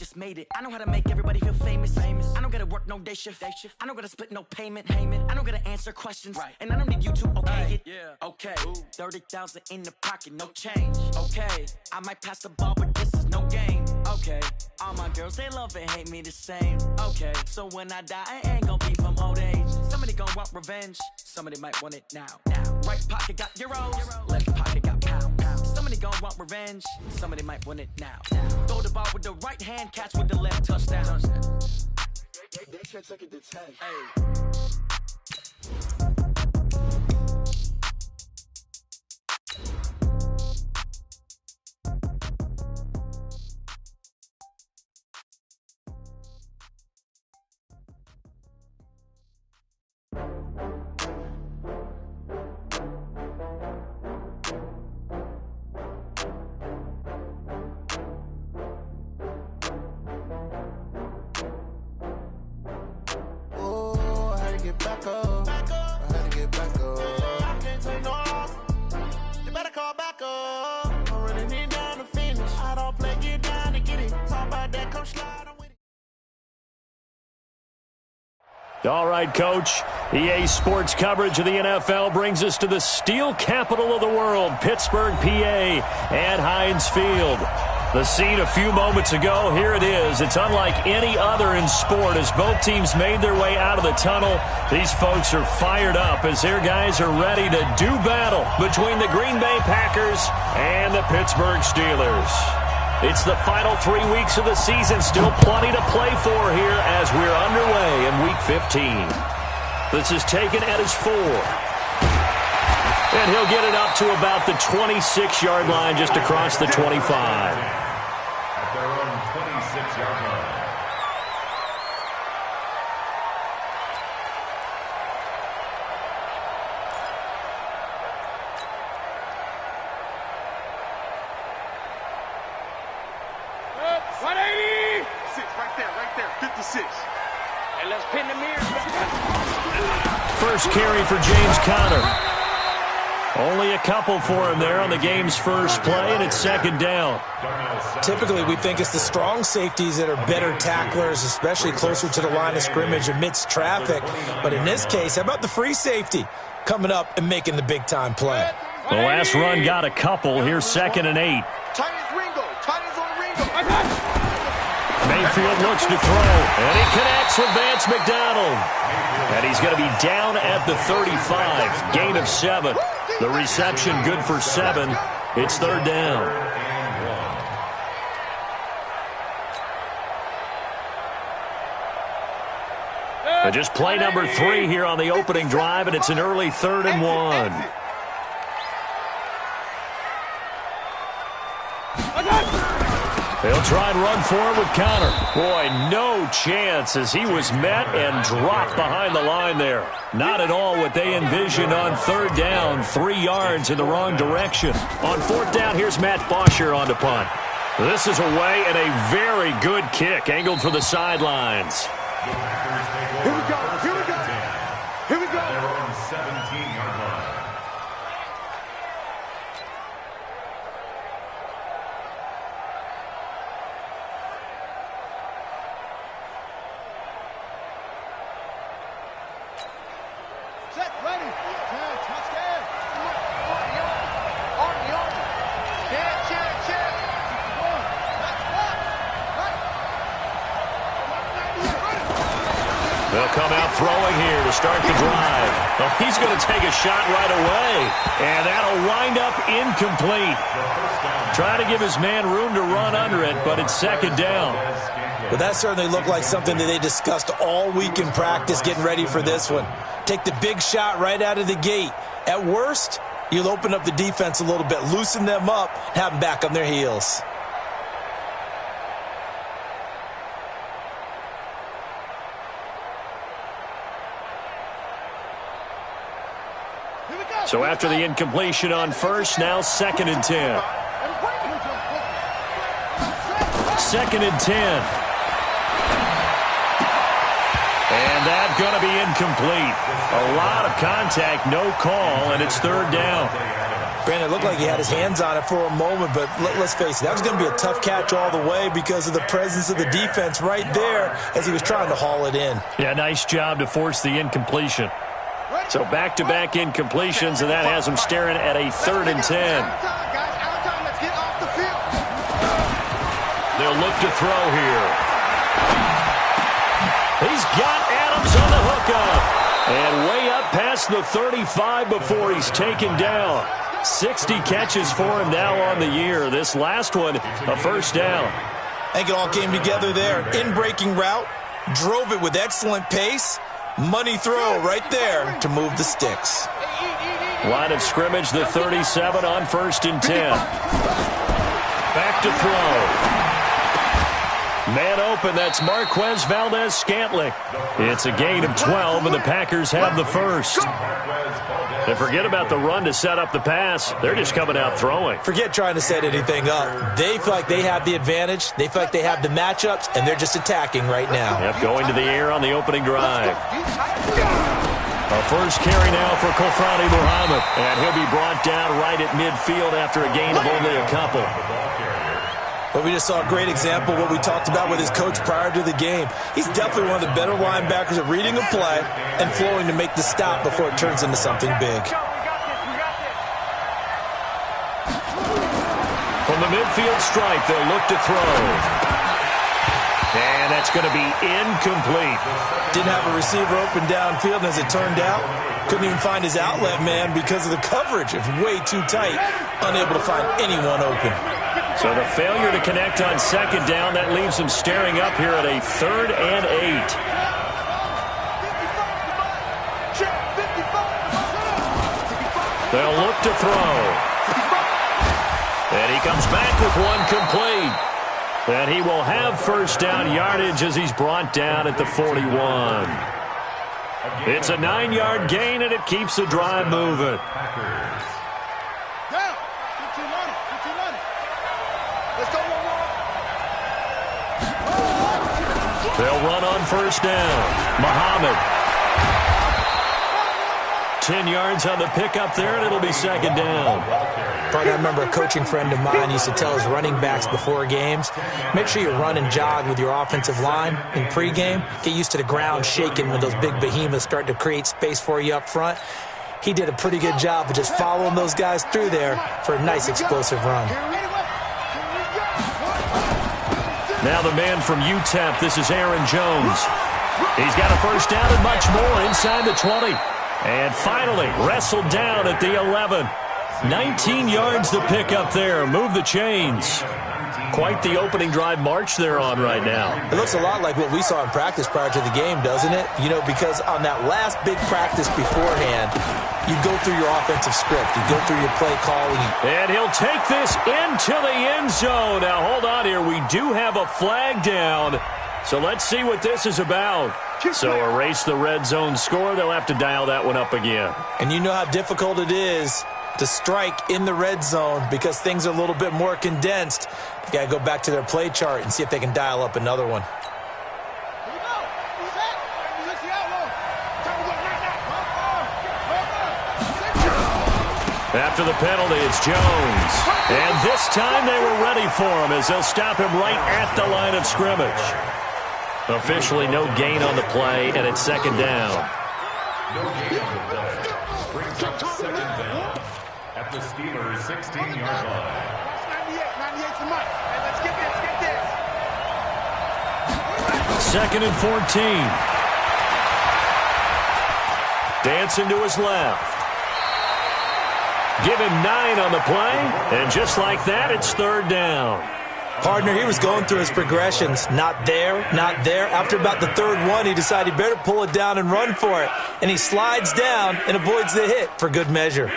Just made it. I know how to make everybody feel famous. I don't gotta work no day shift. I don't gotta split no payment. I don't gotta answer questions. And I don't need you to okay it. Okay. 30,000 in the pocket, no change. Okay. I might pass the ball, but this is no game. Okay. All my girls, they love and hate me the same. Okay. So when I die, I ain't gonna be from old age. Somebody gonna want revenge. Somebody might want it now. Right pocket got euros. Left pocket got pounds. Somebody gonna want revenge. Somebody might want it now. Throw the ball with the right hand. Catch with the left, touchdown. They can't take it to 10. All right, Coach. EA Sports coverage of the NFL brings us to the steel capital of the world, Pittsburgh, PA, and Heinz Field. The scene a few moments ago, here it is. It's unlike any other in sport as both teams made their way out of the tunnel. These folks are fired up as their guys are ready to do battle between the Green Bay Packers and the Pittsburgh Steelers. It's the final 3 weeks of the season. Still plenty to play for here as we're underway in Week 15. This is taken at his 4. And he'll get it up to about the 26-yard line just across the 25. At their own 26-yard line. And let's pin the mirrors back. First carry for James Conner. Only a couple for him there on the game's first play, and it's second down. Typically, we think it's the strong safeties that are better tacklers, especially closer to the line of scrimmage amidst traffic. But in this case, how about the free safety coming up and making the big-time play? The last run got a couple. Here's 2nd and 8. Titans Ringo. Titans on Ringo. Mayfield looks to throw, and he connects with Vance McDonald. And he's going to be down at the 35. Gain of 7. The reception good for 7. It's third down. And just play number 3 here on the opening drive, and it's an early 3rd and 1. They'll try and run for it with Conner. Boy, no chance as he was met and dropped behind the line there. Not at all what they envisioned on third down. 3 yards in the wrong direction. On fourth down, here's Matt Bosher on the punt. This is away and a very good kick angled for the sidelines. Here we go. Here we go. Here we go. Their own 17-yard line. Set, ready. Touchdown. On the arm. Check. They'll come out throwing here to start the drive. Oh, he's going to take a shot right away. And that'll wind up incomplete. Trying to give his man room to run under it, but it's second down. Well, that certainly looked like something that they discussed all week in practice getting ready for this one. Take the big shot right out of the gate. At worst, you'll open up the defense a little bit, loosen them up, have them back on their heels. So after the incompletion on first, now 2nd and 10. 2nd and 10. And that's going to be incomplete. A lot of contact, no call, and it's third down. Granted, it looked like he had his hands on it for a moment, but let's face it, that was going to be a tough catch all the way because of the presence of the defense right there as he was trying to haul it in. Yeah, nice job to force the incompletion. So back-to-back incompletions, and that has him staring at a 3rd and 10. They'll look to throw here. He's got Adams on the hookup. And way up past the 35 before he's taken down. 60 catches for him now on the year. This last one, a first down. I think it all came together there. In-breaking route, drove it with excellent pace. Money throw right there to move the sticks. Line of scrimmage, the 37 on 1st and 10. Back to throw. Man open, that's Marquez Valdez-Scantling. It's a gain of 12, and the Packers have the first. And forget about the run to set up the pass. They're just coming out throwing. Forget trying to set anything up. They feel like they have the advantage. They feel like they have the matchups, and they're just attacking right now. Yep, going to the air on the opening drive. A first carry now for Kofrani Muhammad. And he'll be brought down right at midfield after a gain of only a couple. But we just saw a great example of what we talked about with his coach prior to the game. He's definitely one of the better linebackers at reading a play and flowing to make the stop before it turns into something big. From the midfield stripe, they'll look to throw. And that's going to be incomplete. Didn't have a receiver open downfield, and as it turned out, couldn't even find his outlet man because of the coverage. It was way too tight, unable to find anyone open. So the failure to connect on 2nd down, that leaves him staring up here at a 3rd and 8. They'll look to throw. And he comes back with one complete. And he will have first down yardage as he's brought down at the 41. It's a 9-yard gain, and it keeps the drive moving. They'll run on first down. Muhammad. 10 yards on the pickup there, and it'll be 2nd down. Partner, I remember a coaching friend of mine used to tell his running backs before games, make sure you run and jog with your offensive line in pregame. Get used to the ground shaking when those big behemoths start to create space for you up front. He did a pretty good job of just following those guys through there for a nice explosive run. Now the man from UTEP, this is Aaron Jones. He's got a first down and much more inside the 20. And finally wrestled down at the 11. 19 yards to pick up there. Move the chains. Quite the opening drive march they're on right now. It looks a lot like what we saw in practice prior to the game, doesn't it? You know, because on that last big practice beforehand, you go through your offensive script. You go through your play calling. And he'll take this into the end zone. Now, hold on here. We do have a flag down. So let's see what this is about. So erase the red zone score. They'll have to dial that one up again. And you know how difficult it is to strike in the red zone because things are a little bit more condensed. You got to go back to their play chart and see if they can dial up another one. After the penalty, it's Jones. And this time they were ready for him as they'll stop him right at the line of scrimmage. Officially no gain on the play, and it's 2nd down. No gain on the play. Brings up 2nd down at the Steelers' 16-yard line. 2nd and 14. Dancing to his left. Give him 9 on the play, and just like that, it's 3rd down. Partner, he was going through his progressions. Not there, not there. After about the 3rd one, he decided he better pull it down and run for it. And he slides down and avoids the hit for good measure.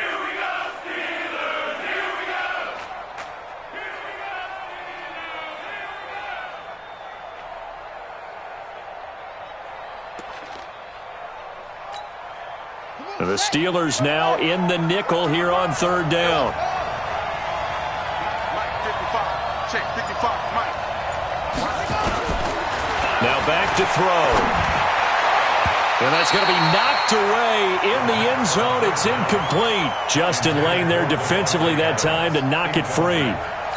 The Steelers now in the nickel here on 3rd down. Now back to throw. And that's going to be knocked away in the end zone. It's incomplete. Justin Lane there defensively that time to knock it free.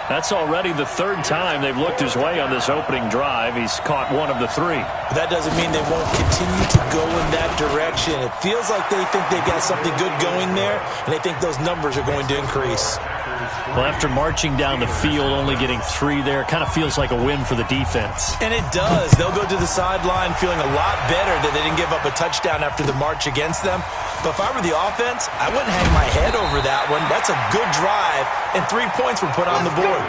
That's already the third time they've looked his way on this opening drive. He's caught one of the three. But that doesn't mean they won't continue to go in that direction. It feels like they think they've got something good going there, and they think those numbers are going to increase. Well, after marching down the field, only getting 3 there, kind of feels like a win for the defense. And it does. They'll go to the sideline feeling a lot better that they didn't give up a touchdown after the march against them. But if I were the offense, I wouldn't hang my head over that one. That's a good drive, and 3 points were put on the board.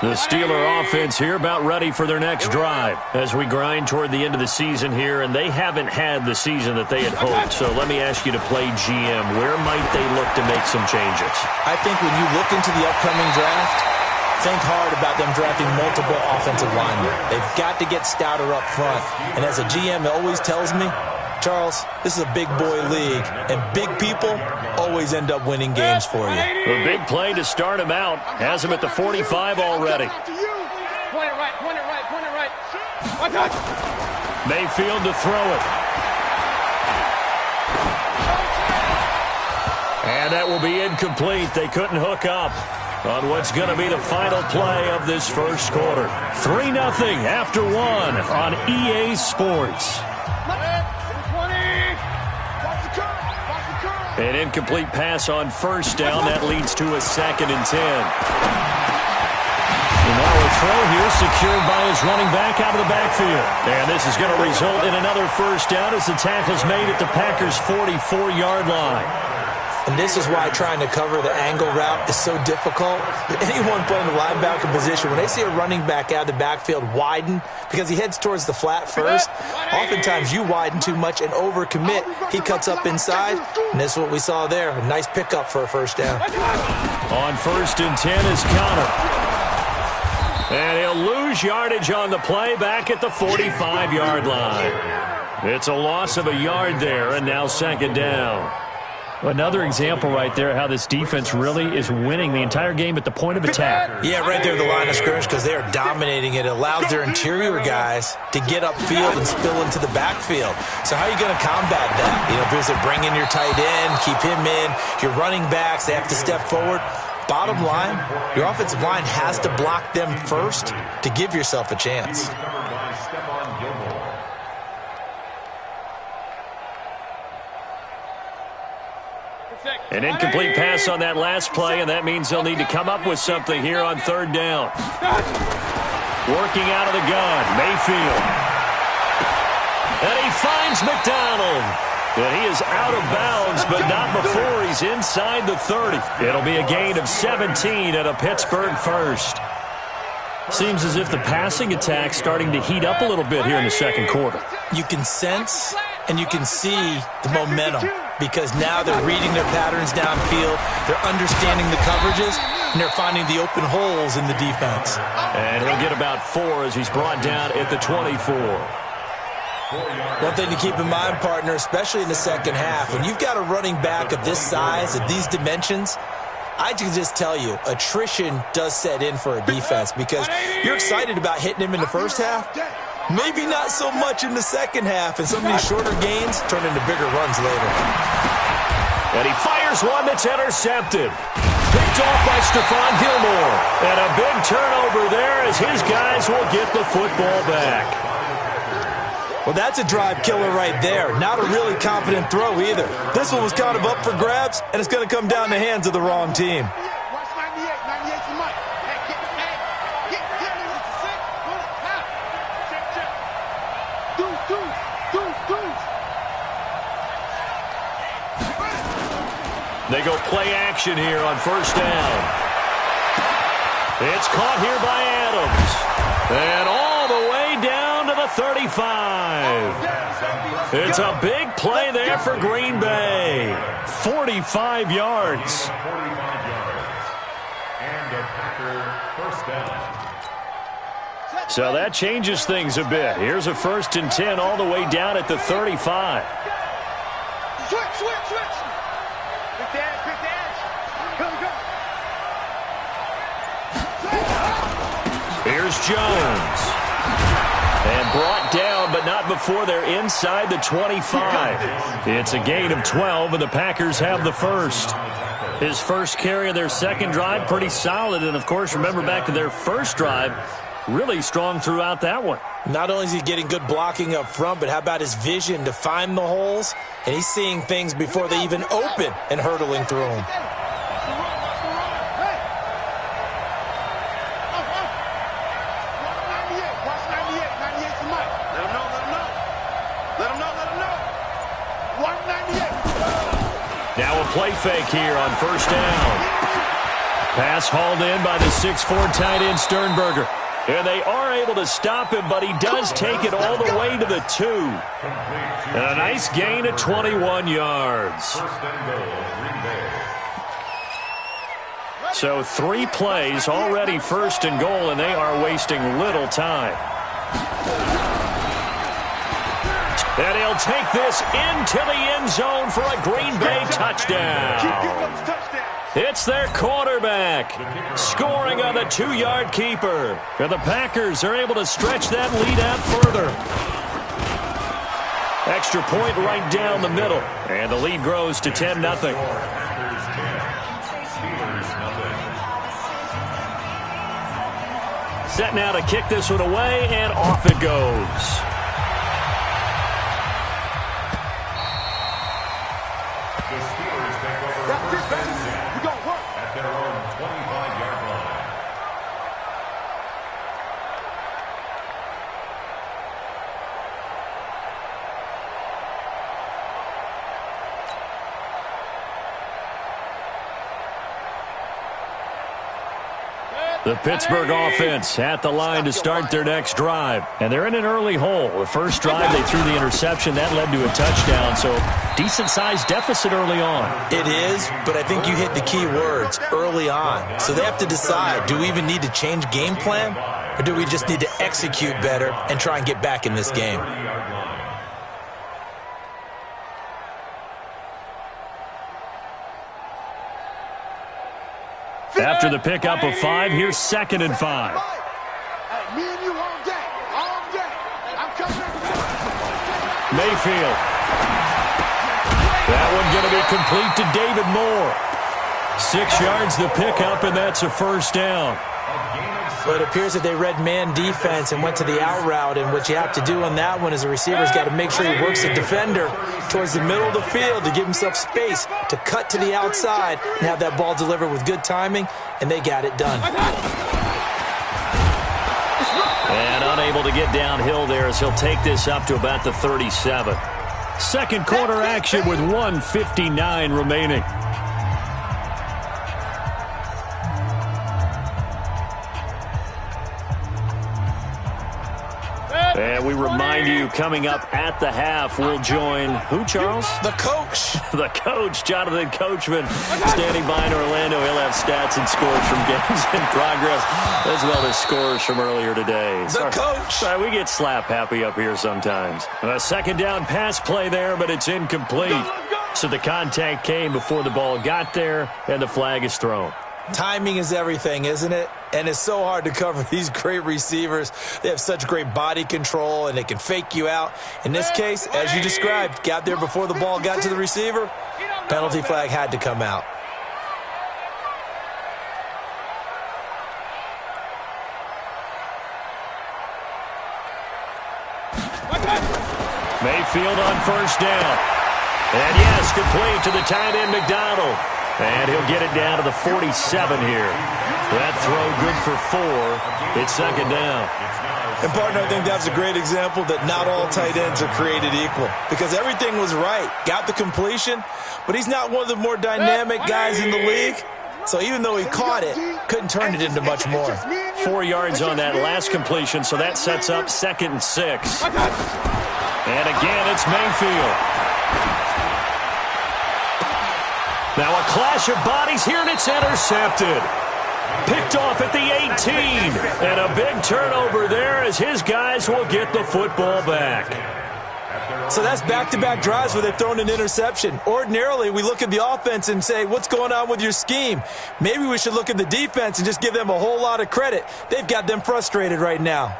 The Steeler offense here about ready for their next drive as we grind toward the end of the season here, and they haven't had the season that they had hoped. So let me ask you to play GM. Where might they look to make some changes? I think when you look into the upcoming draft, think hard about them drafting multiple offensive linemen. They've got to get stouter up front. And as a GM always tells me, Charles, this is a big boy league, and big people always end up winning games for you. A big play to start him out. Has him at the 45 already. Point it right, point it right, point it right. Mayfield to throw it. And that will be incomplete. They couldn't hook up on what's going to be the final play of this first quarter. 3-0 after 1 on EA Sports. An incomplete pass on first down. That leads to a 2nd and 10. And now a throw here secured by his running back out of the backfield. And this is going to result in another first down as the tackle's made at the Packers' 44-yard line. And this is why trying to cover the angle route is so difficult. Anyone playing the linebacker position, when they see a running back out of the backfield widen, because he heads towards the flat first, oftentimes you widen too much and overcommit. He cuts up inside, and this is what we saw there. A nice pickup for a first down. On 1st and 10 is Connor. And he'll lose yardage on the play back at the 45-yard line. It's a loss of a yard there, and now 2nd down. Another example right there how this defense really is winning the entire game at the point of attack. Yeah, right there at the line of scrimmage because they are dominating it. It allows their interior guys to get upfield and spill into the backfield. So how are you going to combat that? You know, because they bring in your tight end, keep him in. Your running backs, they have to step forward. Bottom line, your offensive line has to block them first to give yourself a chance. An incomplete pass on that last play, and that means they'll need to come up with something here on 3rd down. Working out of the gun, Mayfield. And he finds McDonald. And he is out of bounds, but not before he's inside the 30. It'll be a gain of 17 at a Pittsburgh first. Seems as if the passing attack's starting to heat up a little bit here in the second quarter. You can sense and you can see the momentum because now they're reading their patterns downfield, they're understanding the coverages, and they're finding the open holes in the defense. And he'll get about 4 as he's brought down at the 24. One thing to keep in mind, partner, especially in the second half, when you've got a running back of this size, of these dimensions, I can just tell you, attrition does set in for a defense because you're excited about hitting him in the first half. Maybe not so much in the second half, and some of these shorter gains turn into bigger runs later. And he fires one that's intercepted. Picked off by Stephon Gilmore. And a big turnover there as his guys will get the football back. Well, that's a drive killer right there. Not a really confident throw either. This one was kind of up for grabs, and it's going to come down the hands of the wrong team. They go play action here on first down. It's caught here by Adams. And all the way down to the 35. It's a big play there for Green Bay. 45 yards. So that changes things a bit. Here's a 1st and 10 all the way down at the 35. Switch. Quick dash. Go. Jones. And brought down, but not before they're inside the 25. It's a gain of 12, and the Packers have the first. His first carry of their second drive, pretty solid. And, of course, remember back to their first drive, really strong throughout that one. Not only is he getting good blocking up front, but how about his vision to find the holes? And he's seeing things before they even open and hurdling through them. Now a play fake here on first down. Pass hauled in by the 6'4" tight end Sternberger. And they are able to stop him, but he does take it all the way to the 2. And a nice gain of 21 yards. So 3 plays already first and goal, and they are wasting little time. And he'll take this into the end zone for a Green Bay touchdown. It's their quarterback scoring on the 2-yard keeper. And the Packers are able to stretch that lead out further. Extra point right down the middle. And the lead grows to 10-0. Set now to kick this one away, and off it goes. The Pittsburgh offense at the line to start their next drive. And they're in an early hole. The first drive, they threw the interception. That led to a touchdown. So decent-sized deficit early on. It is, but I think you hit the key words, early on. So they have to decide, do we even need to change game plan? Or do we just need to execute better and try and get back in this game? After the pickup of 5, here's 2nd and 5. Mayfield. That one going to be complete to David Moore. 6 yards the pickup, and that's a first down. Well, it appears that they read man defense and went to the out route, and what you have to do on that one is the receiver's got to make sure he works the defender towards the middle of the field to give himself space to cut to the outside and have that ball delivered with good timing, and they got it done. And unable to get downhill there as he'll take this up to about the 37. Second quarter action with 1:59 remaining. And we remind you, coming up at the half, we'll join who, Charles? The coach. The coach, Jonathan Coachman, standing by in Orlando. He'll have stats and scores from games in progress, as well as scores from earlier today. The coach. Sorry, we get slap happy up here sometimes. A second down pass play there, but it's incomplete. So the contact came before the ball got there, and the flag is thrown. Timing is everything, isn't it? And it's so hard to cover these great receivers. They have such great body control, and they can fake you out. In this case, as you described, got there before the ball got to the receiver. Penalty flag had to come out. Mayfield on first down. And yes, complete to the tight end McDonald. And he'll get it down to the 47 here. That throw good for 4. It's second down. And, partner, I think that's a great example that not all tight ends are created equal. Because everything was right. Got the completion, but he's not one of the more dynamic guys in the league. So even though he caught it, couldn't turn it into much more. 4 yards on that last completion, so that sets up 2nd and 6. And again, it's Mayfield. Now a clash of bodies here, and it's intercepted. Picked off at the 18. And a big turnover there as his guys will get the football back. So that's back-to-back drives where they've thrown an interception. Ordinarily, we look at the offense and say, what's going on with your scheme? Maybe we should look at the defense and just give them a whole lot of credit. They've got them frustrated right now.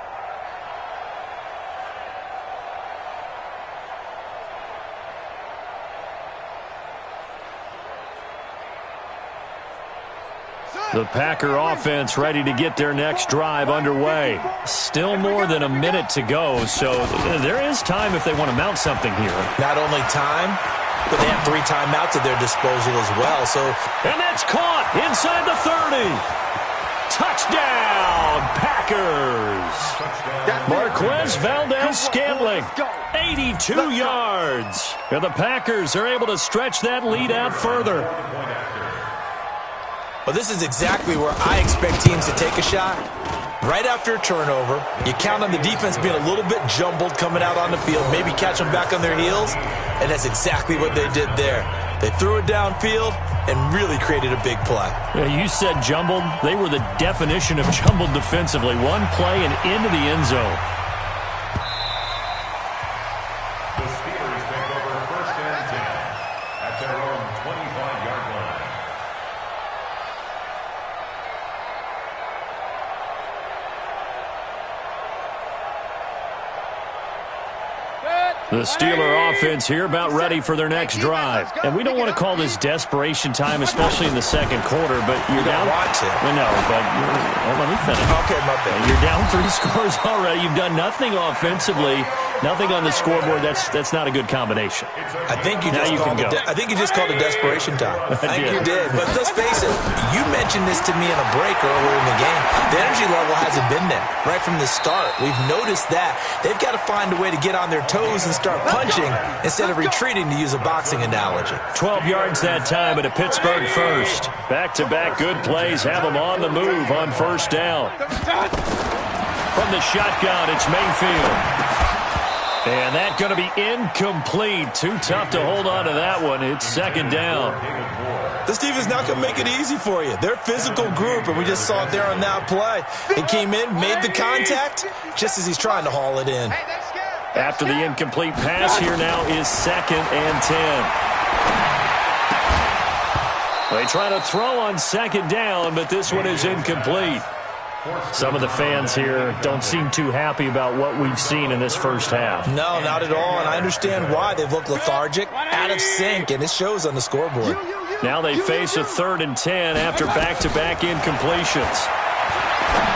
The Packer offense ready to get their next drive underway. Still more than a minute to go, so there is time if they want to mount something here. Not only time, but they have 3 timeouts at their disposal as well. And that's caught inside the 30. Touchdown, Packers. Marquez Valdez-Scantling, 82 yards. And the Packers are able to stretch that lead out further. Well, this is exactly where I expect teams to take a shot. Right after a turnover, you count on the defense being a little bit jumbled coming out on the field, maybe catch them back on their heels, and that's exactly what they did there. They threw it downfield and really created a big play. Yeah, you said jumbled. They were the definition of jumbled defensively. One play and into the end zone. The Steelers take over 1st and 10 at their own 25-yard line. The Steeler offense here about ready for their next drive. And we don't want to call this desperation time, especially in the second quarter, but you're down. You don't want to. Well, no, but let me finish. Okay, my bad. You're down 3 scores already. You've done nothing offensively, nothing on the scoreboard. That's not a good combination. I think you just called it desperation time. I think you did. But let's face it, you mentioned this to me in a break earlier in the game. The energy level hasn't been there right from the start. We've noticed that. They've got to find a way to get on their toes and start punching instead of retreating, to use a boxing analogy. 12 yards that time at a Pittsburgh first. Back-to-back good plays have them on the move on 1st down. From the shotgun, it's Mayfield. And that's going to be incomplete. Too tough to hold on to that one. It's 2nd down. This defense is not going to make it easy for you. They're a physical group, and we just saw it there on that play. He came in, made the contact, just as he's trying to haul it in. After the incomplete pass, here now is 2nd and 10. They try to throw on 2nd down, but this one is incomplete. Some of the fans here don't seem too happy about what we've seen in this first half. No, not at all, and I understand why. They've looked lethargic, out of sync, and it shows on the scoreboard. Now they face a 3rd and 10 after back-to-back incompletions.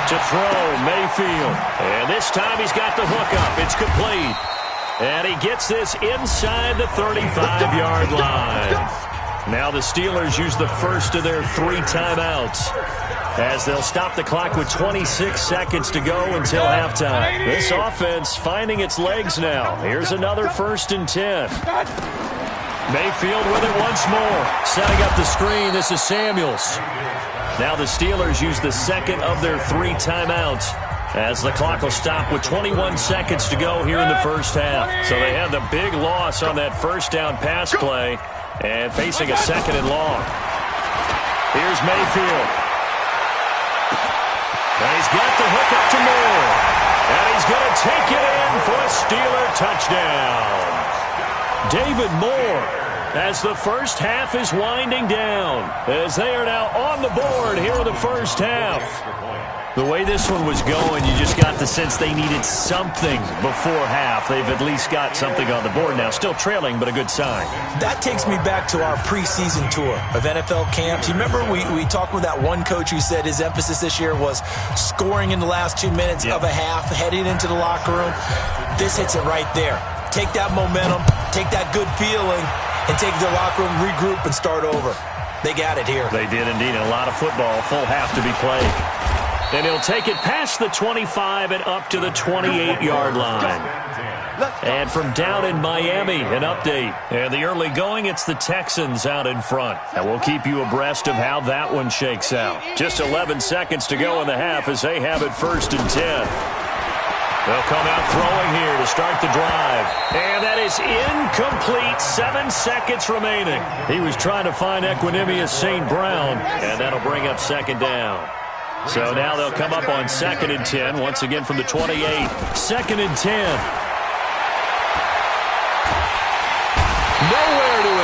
To throw, Mayfield. And this time he's got the hook up. It's complete. And he gets this inside the 35-yard line. Now the Steelers use the first of their 3 timeouts, as they'll stop the clock with 26 seconds to go until halftime. This offense finding its legs now. Here's another 1st and 10. Mayfield with it once more. Setting up the screen. This is Samuels. Now the Steelers use the 2nd of their 3 timeouts, as the clock will stop with 21 seconds to go here in the first half. So they had the big loss on that 1st down pass play and facing a 2nd and long. Here's Mayfield. And he's got the hook up to Moore. And he's going to take it in for a Steeler touchdown. David Moore, as the first half is winding down, as they are now on the board here in the first half. The way this one was going, you just got the sense they needed something before half. They've at least got something on the board now. Still trailing, but a good sign. That takes me back to our preseason tour of NFL camps. You remember we talked with that one coach who said his emphasis this year was scoring in the last 2 minutes of a half, heading into the locker room. This hits it right there. Take that momentum, take that good feeling, and take the locker room, regroup, and start over. They got it here. They did indeed. A lot of football, full half to be played. And he'll take it past the 25 and up to the 28-yard line. And from down in Miami, an update. And the early going, it's the Texans out in front. And we'll keep you abreast of how that one shakes out. Just 11 seconds to go in the half as they have it 1st and 10. They'll come out throwing here to start the drive. And that is incomplete. 7 seconds remaining. He was trying to find Equanimous St. Brown, and that'll bring up 2nd down. So now they'll come up on 2nd and 10, once again from the 28. 2nd and 10.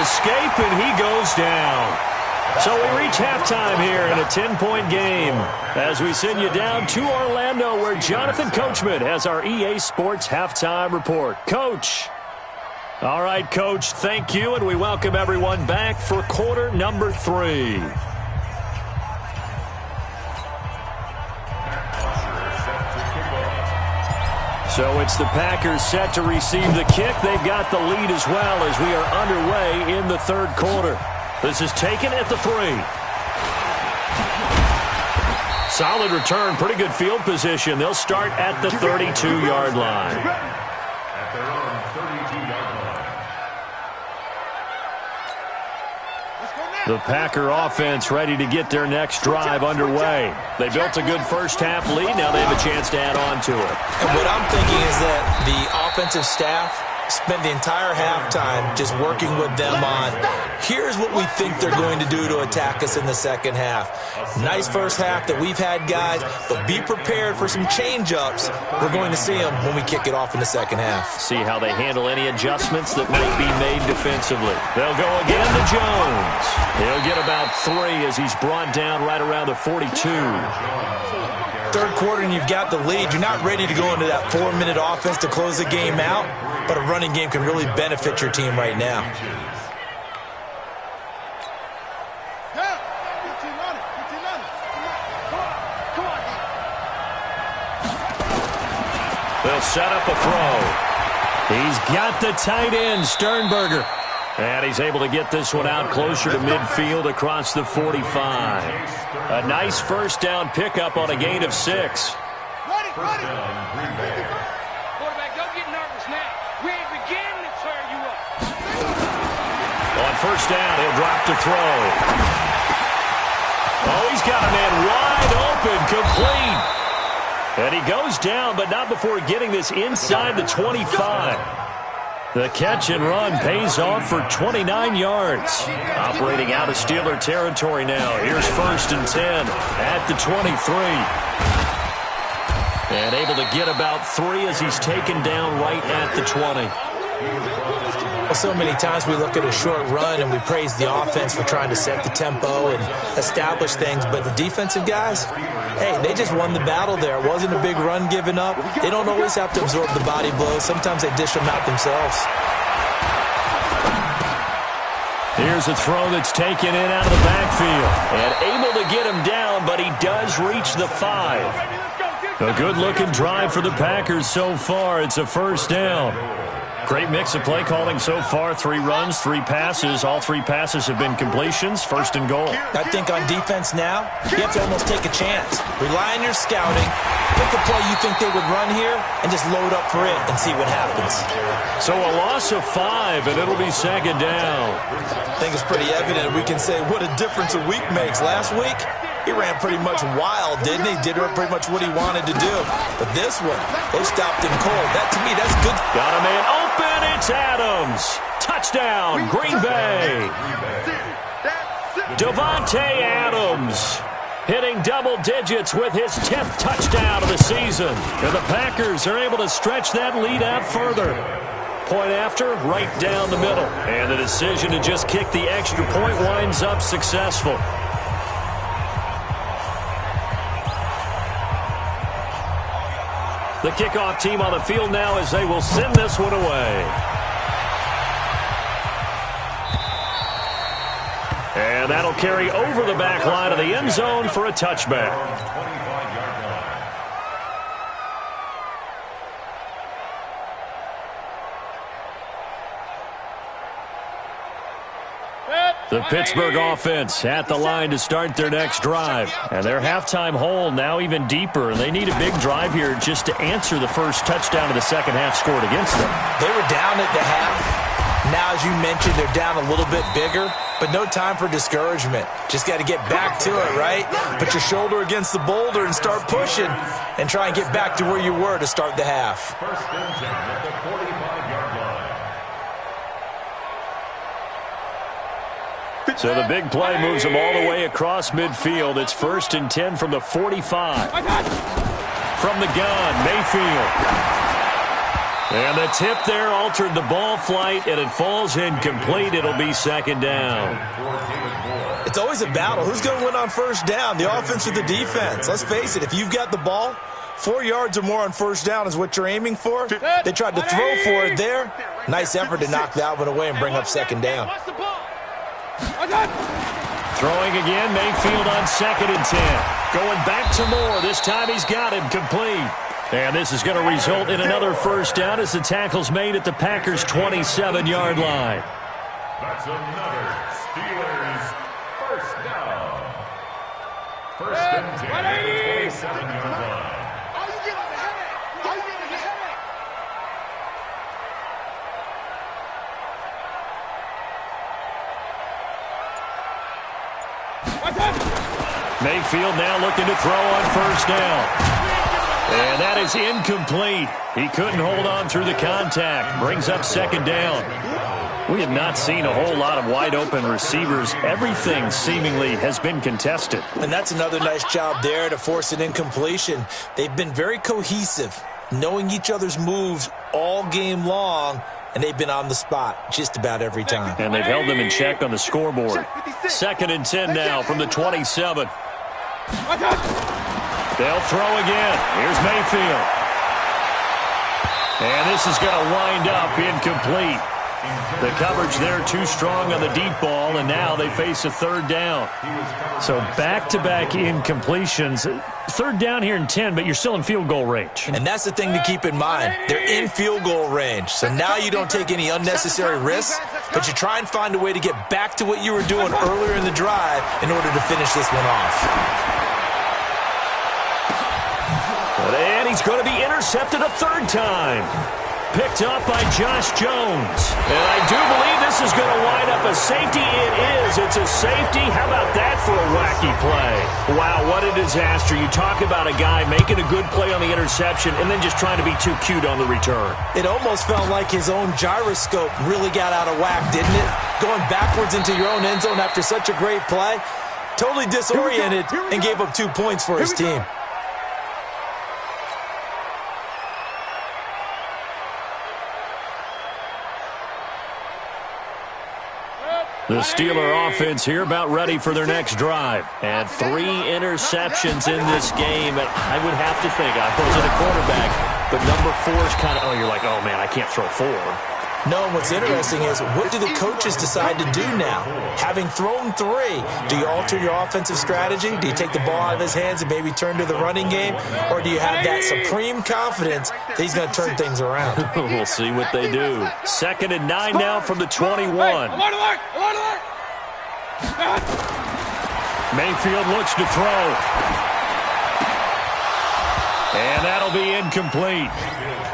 escape, and he goes down. So we reach halftime here in a 10-point game as we send you down to Orlando, where Jonathan Coachman has our EA Sports halftime report. Coach. All right, Coach, thank you, and we welcome everyone back for quarter number 3. So it's the Packers set to receive the kick. They've got the lead as well as we are underway in the third quarter. This is taken at the 3. Solid return, pretty good field position. They'll start at the 32-yard line. At their own 32-yard line. The Packer offense ready to get their next drive underway. They built a good first-half lead. Now they have a chance to add on to it. And what I'm thinking is that the offensive staff spent the entire halftime just working with them on, here's what we think they're going to do to attack us in the second half. Nice first half that we've had, guys, but be prepared for some change-ups. We're going to see them when we kick it off in the second half. See how they handle any adjustments that might be made defensively. They'll go again to Jones. He'll get about 3 as he's brought down right around the 42. Third quarter and you've got the lead. You're not ready to go into that 4-minute offense to close the game out, but a running game can really benefit your team right now. They'll set up a throw. He's got the tight end, Sternberger. And he's able to get this one out closer to midfield across the 45. A nice first down pickup on a gain of 6. First down, Green Bay. Quarterback, don't get nervous now. We ain't beginning to tear you up. On first down, he'll drop to throw. Oh, he's got a man wide open, complete. And he goes down, but not before getting this inside the 25. The catch and run pays off for 29 yards. Operating out of Steeler territory now. Here's 1st and 10 at the 23. And able to get about 3 as he's taken down right at the 20. Well, so many times we look at a short run and we praise the offense for trying to set the tempo and establish things, but the defensive guys, hey, they just won the battle there. It wasn't a big run given up. They don't always have to absorb the body blows. Sometimes they dish them out themselves. Here's a throw that's taken in out of the backfield. And able to get him down, but he does reach the 5. A good-looking drive for the Packers so far. It's a first down. Great mix of play calling so far. 3 runs, 3 passes. All 3 passes have been completions. 1st and goal. I think on defense now, you have to almost take a chance. Rely on your scouting. Pick a play you think they would run here and just load up for it and see what happens. So a loss of 5, and it'll be 2nd down. I think it's pretty evident. We can say what a difference a week makes. Last week, he ran pretty much wild, didn't he? Did pretty much what he wanted to do. But this one, they stopped him cold. That, to me, that's good. Got a man open. It's Adams. Touchdown, Green Bay. Davante Adams hitting double digits with his 10th touchdown of the season. And the Packers are able to stretch that lead out further. Point after, right down the middle. And the decision to just kick the extra point winds up successful. The kickoff team on the field now as they will send this one away. And that'll carry over the back line of the end zone for a touchback. The Pittsburgh offense at the line to start their next drive. And their halftime hole now even deeper. They need a big drive here just to answer the first touchdown of the second half scored against them. They were down at the half. Now, as you mentioned, they're down a little bit bigger, but no time for discouragement. Just got to get back to it, right? Put your shoulder against the boulder and start pushing and try and get back to where you were to start the half. First and 10 at the 45-yard line. So the big play moves them all the way across midfield. It's 1st and 10 from the 45. From the gun, Mayfield. And the tip there altered the ball flight, and it falls incomplete. It'll be second down. It's always a battle. Who's going to win on first down, the offense or the defense? Let's face it, if you've got the ball, 4 yards or more on first down is what you're aiming for. They tried to throw for it there. Nice effort to knock that one away and bring up second down. Throwing again, Mayfield on 2nd and 10. Going back to Moore. This time he's got him complete. And this is going to result in another first down as the tackle's made at the Packers' 27-yard line. That's another Steelers first down. First and 10 at the 27-yard line. Mayfield now looking to throw on first down. And that is incomplete. He couldn't hold on through the contact. Brings up second down. We have not seen a whole lot of wide-open receivers. Everything seemingly has been contested. And that's another nice job there to force an incompletion. They've been very cohesive, knowing each other's moves all game long, and they've been on the spot just about every time. And they've held them in check on the scoreboard. 2nd and 10 now from the 27. They'll throw again. Here's Mayfield. And this is going to wind up incomplete. The coverage there too strong on the deep ball, and now they face a third down. So back-to-back incompletions. Third down here in 10, but you're still in field goal range. And that's the thing to keep in mind. They're in field goal range. So now you don't take any unnecessary risks, but you try and find a way to get back to what you were doing earlier in the drive in order to finish this one off. And he's going to be intercepted a third time. Picked up by Josh Jones. And I do believe this is going to wind up a safety. It is. It's a safety. How about that for a wacky play? Wow, what a disaster. You talk about a guy making a good play on the interception and then just trying to be too cute on the return. It almost felt like his own gyroscope really got out of whack, didn't it? Going backwards into your own end zone after such a great play. Totally disoriented and gave up 2 points for his team. The Steeler offense here about ready for their next drive. And 3 interceptions in this game. And I would have to think, I wasn't a quarterback, but number 4 is kind of, you're like, oh, man, I can't throw 4. No, what's interesting is, what do the coaches decide to do now? Having thrown 3, do you alter your offensive strategy? Do you take the ball out of his hands and maybe turn to the running game? Or do you have that supreme confidence that he's going to turn things around? We'll see what they do. 2nd and 9 now from the 21. Mayfield looks to throw. And that'll be incomplete.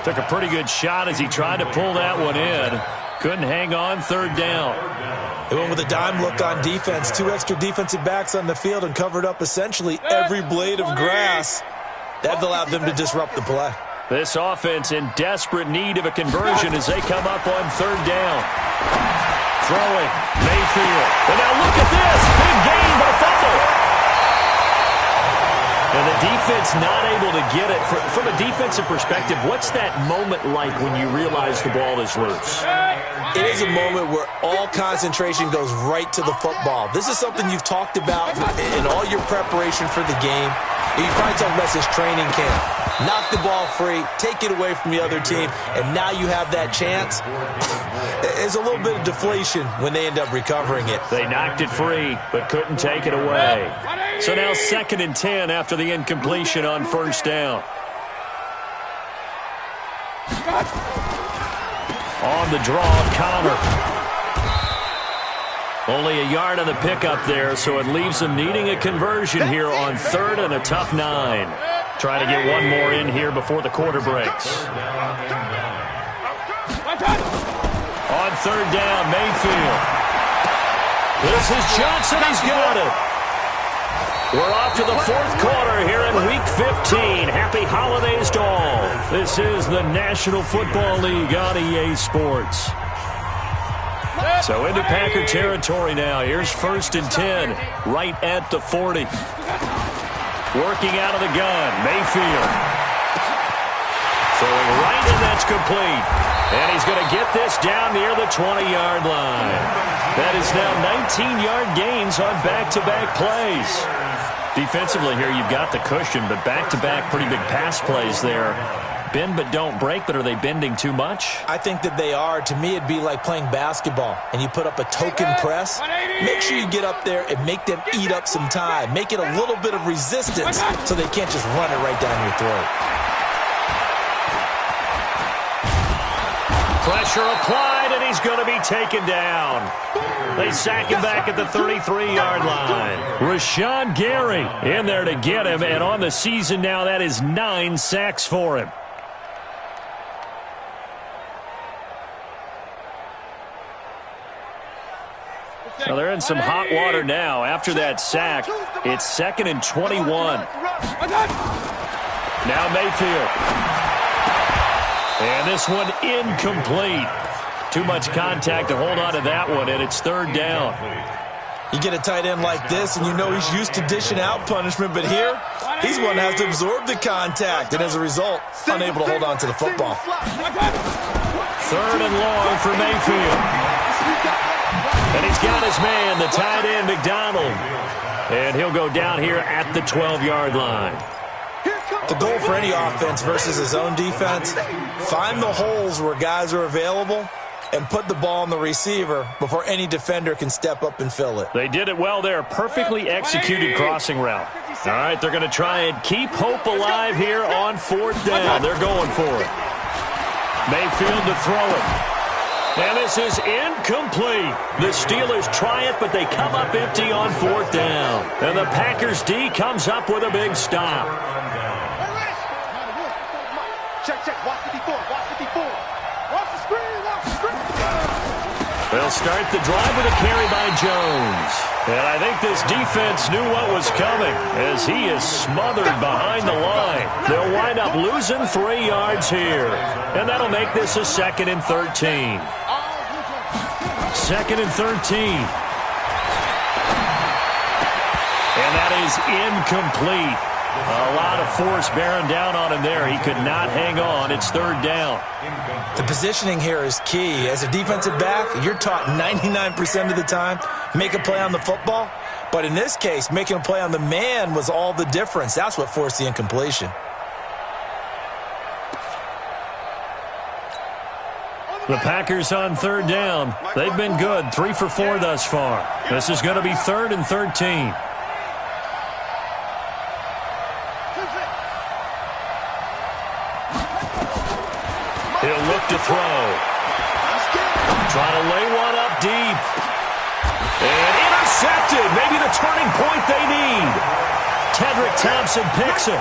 Took a pretty good shot as he tried to pull that one in. Couldn't hang on, third down. They went with a dime look on defense. 2 extra defensive backs on the field and covered up essentially every blade of grass. That allowed them to disrupt the play. This offense in desperate need of a conversion as they come up on third down. Throwing, Mayfield. And now look at this. Big gain, but a fumble. And the defense not able to get it. From a defensive perspective, what's that moment like when you realize the ball is loose? It is a moment where all concentration goes right to the football. This is something you've talked about in all your preparation for the game. You probably talked about this training camp. Knock the ball free, take it away from the other team, and now you have that chance. There's a little bit of deflation when they end up recovering it. They knocked it free, but couldn't take it away. So now 2nd and 10 after the incompletion on first down. On the draw, Connor. Only a yard on the pickup there, so it leaves them needing a conversion here on 3rd and a tough 9. Trying to get one more in here before the quarter breaks. On 3rd down, Mayfield. This is Johnson. He's got it. We're off to the 4th quarter here in Week 15. Happy holidays to all. This is the National Football League on EA Sports. So into Packer territory now. Here's 1st and 10, right at the 40. Working out of the gun, Mayfield. Throwing right in that's complete. And he's going to get this down near the 20-yard line. That is now 19-yard gains on back-to-back plays. Defensively here, you've got the cushion, but back-to-back pretty big pass plays there. Bend but don't break, but are they bending too much? I think that they are. To me, it'd be like playing basketball, and you put up a token press. Make sure you get up there and make them eat up some time. Make it a little bit of resistance so they can't just run it right down your throat. Pressure applied, and he's going to be taken down. They sack him back at the 33-yard line. Rashawn Gary in there to get him, and on the season now, that is 9 sacks for him. So they're in some hot water now. After that sack, it's 2nd and 21. Now Mayfield. And this one incomplete. Too much contact to hold on to that one, and it's 3rd down. You get a tight end like this, and you know he's used to dishing out punishment, but here, he's one that has to absorb the contact, and as a result, unable to hold on to the football. 3rd and long for Mayfield. And he's got his man, the tight end, McDonald. And he'll go down here at the 12-yard line. The goal for any offense versus his own defense, find the holes where guys are available and put the ball on the receiver before any defender can step up and fill it. They did it well there. Perfectly executed crossing route. All right, they're going to try and keep hope alive here on 4th down. They're going for it. Mayfield to throw it. And this is incomplete. The Steelers try it, but they come up empty on 4th down. And the Packers D comes up with a big stop. Check. Watch 54. Watch 54. Watch the screen. Watch the screen. They'll start the drive with a carry by Jones. And I think this defense knew what was coming as he is smothered behind the line. They'll wind up losing 3 yards here. And that'll make this a 2nd and 13. 2nd and 13. And that is incomplete. A lot of force bearing down on him there. He could not hang on. It's 3rd down. The positioning here is key. As a defensive back, you're taught 99% of the time, make a play on the football. But in this case, making a play on the man was all the difference. That's what forced the incompletion. The Packers on 3rd down. They've been good, 3 for 4 thus far. This is going to be 3rd and 13. He'll look to throw. Trying to lay one up deep. And intercepted. Maybe the turning point they need. Tedrick Thompson picks it.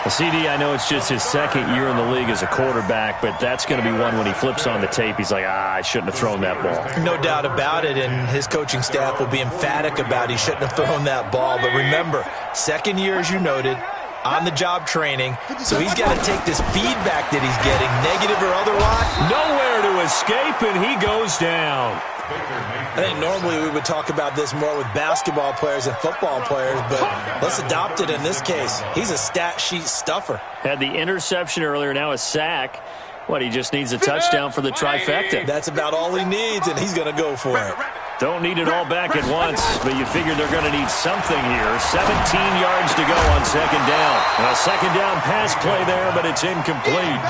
CD, I know it's just his 2nd year in the league as a quarterback, but that's going to be one when he flips on the tape, he's like, I shouldn't have thrown that ball. No doubt about it, and his coaching staff will be emphatic about he shouldn't have thrown that ball. But remember, 2nd year, as you noted, on-the-job training, so he's got to take this feedback that he's getting, negative or otherwise. Nowhere to escape, and he goes down. I think normally we would talk about this more with basketball players and football players, but let's adopt it in this case. He's a stat sheet stuffer. Had the interception earlier, now a sack. What, he just needs a touchdown for the trifecta. That's about all he needs, and he's going to go for it. Don't need it all back at once, but you figure they're going to need something here. 17 yards to go on 2nd down. A 2nd down pass play there, but it's incomplete.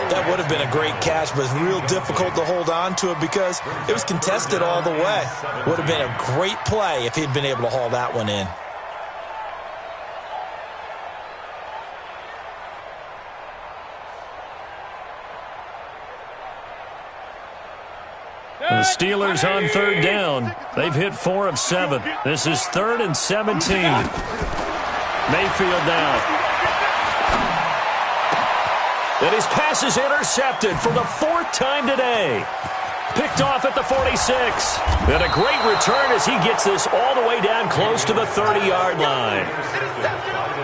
That would have been a great catch, but it's real difficult to hold on to it because it was contested all the way. Would have been a great play if he'd been able to haul that one in. The Steelers on 3rd down. They've hit 4 of 7. This is 3rd and 17. Mayfield down. And his pass is intercepted for the 4th time today. Picked off at the 46. And a great return as he gets this all the way down close to the 30-yard line.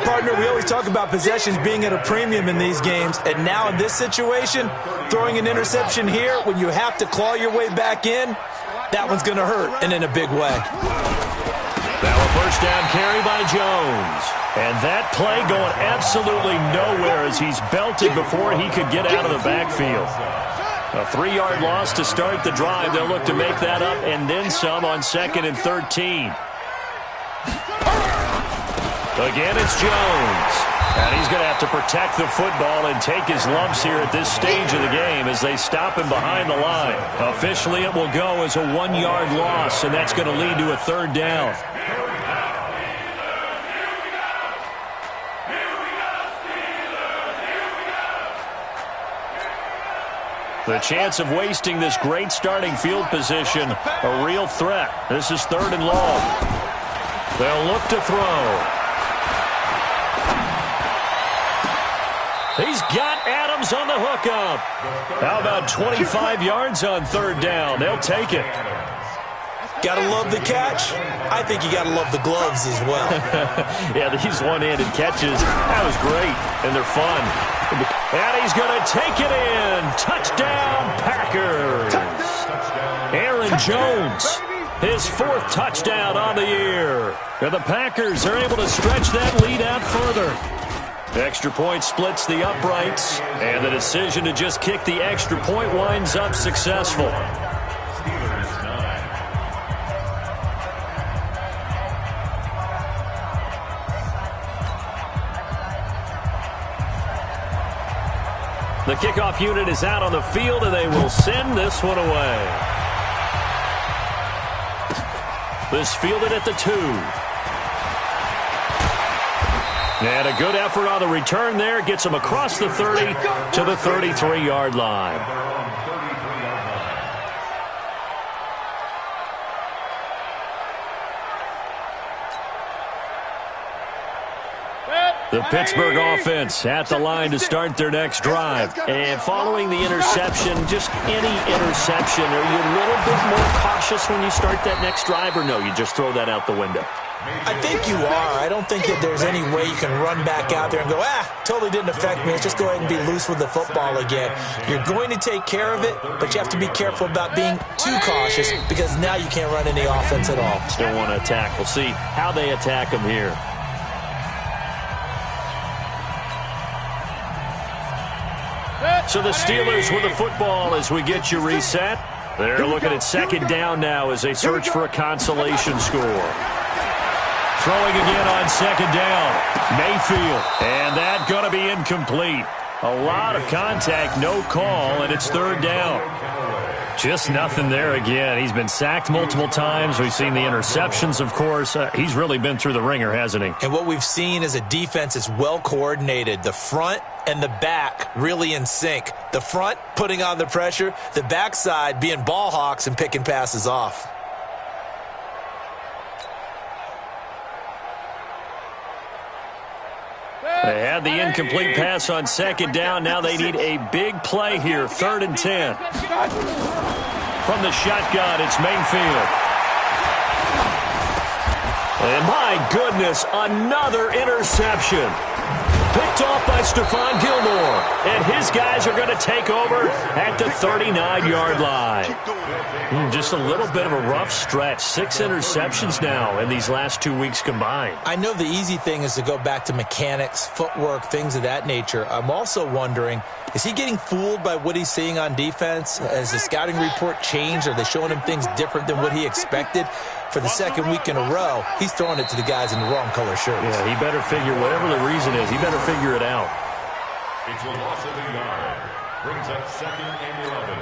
Partner, we always talk about possessions being at a premium in these games, and now in this situation, throwing an interception here when you have to claw your way back in, that one's going to hurt, and in a big way. Now a first down carry by Jones. And that play going absolutely nowhere as he's belted before he could get out of the backfield. A 3-yard loss to start the drive. They'll look to make that up and then some on 2nd and 13. Again, it's Jones. And he's going to have to protect the football and take his lumps here at this stage of the game as they stop him behind the line. Officially, it will go as a 1-yard loss, and that's going to lead to a 3rd down. The chance of wasting this great starting field position, a real threat. This is 3rd and long. They'll look to throw. He's got Adams on the hookup. How about 25 yards on 3rd down? They'll take it. Gotta love the catch. I think you gotta love the gloves as well. Yeah, these one-handed catches, that was great, and they're fun. And he's going to take it in. Touchdown, Packers. Aaron Jones, his 4th touchdown on the year. And the Packers are able to stretch that lead out further. Extra point splits the uprights, and the decision to just kick the extra point winds up successful. The kickoff unit is out on the field, and they will send this one away. This fielded at the 2. And a good effort on the return there. Gets him across the 30 to the 33-yard line. The Pittsburgh offense at the line to start their next drive. And following the interception, just any interception, are you a little bit more cautious when you start that next drive, or no, you just throw that out the window? I think you are. I don't think that there's any way you can run back out there and go, totally didn't affect me. Let's just go ahead and be loose with the football again. You're going to take care of it, but you have to be careful about being too cautious because now you can't run any offense at all. Still want to attack. We'll see how they attack him here. So the Steelers with the football as we get you reset. They're looking at 2nd down now as they search for a consolation score. Throwing again on 2nd down. Mayfield. And that going to be incomplete. A lot of contact, no call, and it's 3rd down. Just nothing there again. He's been sacked multiple times. We've seen the interceptions, of course. He's really been through the ringer, hasn't he? And what we've seen is a defense that's well coordinated. The front and the back really in sync. The front putting on the pressure. The backside being ball hawks and picking passes off. They had the incomplete pass on 2nd down. Now they need a big play here. 3rd and 10. From the shotgun, it's Mayfield. And my goodness, another interception. Picked off by Stephon Gilmore. And his guys are going to take over at the 39-yard line. Just a little bit of a rough stretch. 6 interceptions now in these last 2 weeks combined. I know the easy thing is to go back to mechanics, footwork, things of that nature. I'm also wondering, is he getting fooled by what he's seeing on defense? Has the scouting report changed? Are they showing him things different than what he expected? For the 2nd week in a row, he's throwing it to the guys in the wrong color shirts. Yeah, he better figure, whatever the reason is, he better figure it out. It's a loss of a yard. Brings up 2nd and 11.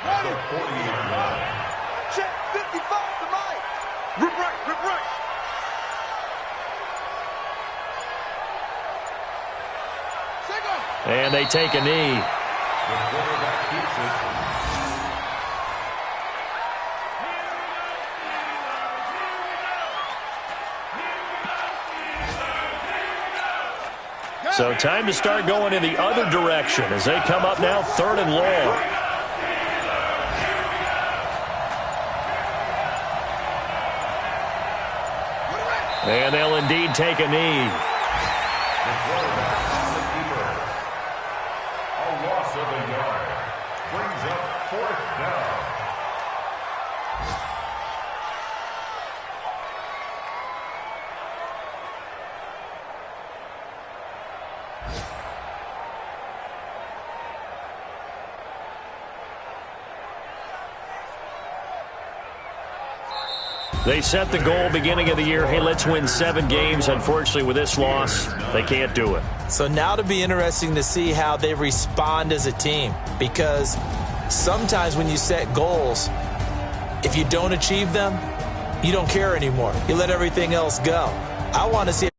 At the 40-yard line. Check 55 to Mike. Rip right, rip right. And they take a knee. The quarterback keeps it. So time to start going in the other direction as they come up now 3rd and long. And they'll indeed take a knee. The quarterback on the keeper. A loss of a yard. Brings up 4th down. They set the goal beginning of the year, hey, let's win 7 games. Unfortunately, with this loss, they can't do it. So now it'll be interesting to see how they respond as a team, because sometimes when you set goals, if you don't achieve them, you don't care anymore. You let everything else go. I want to see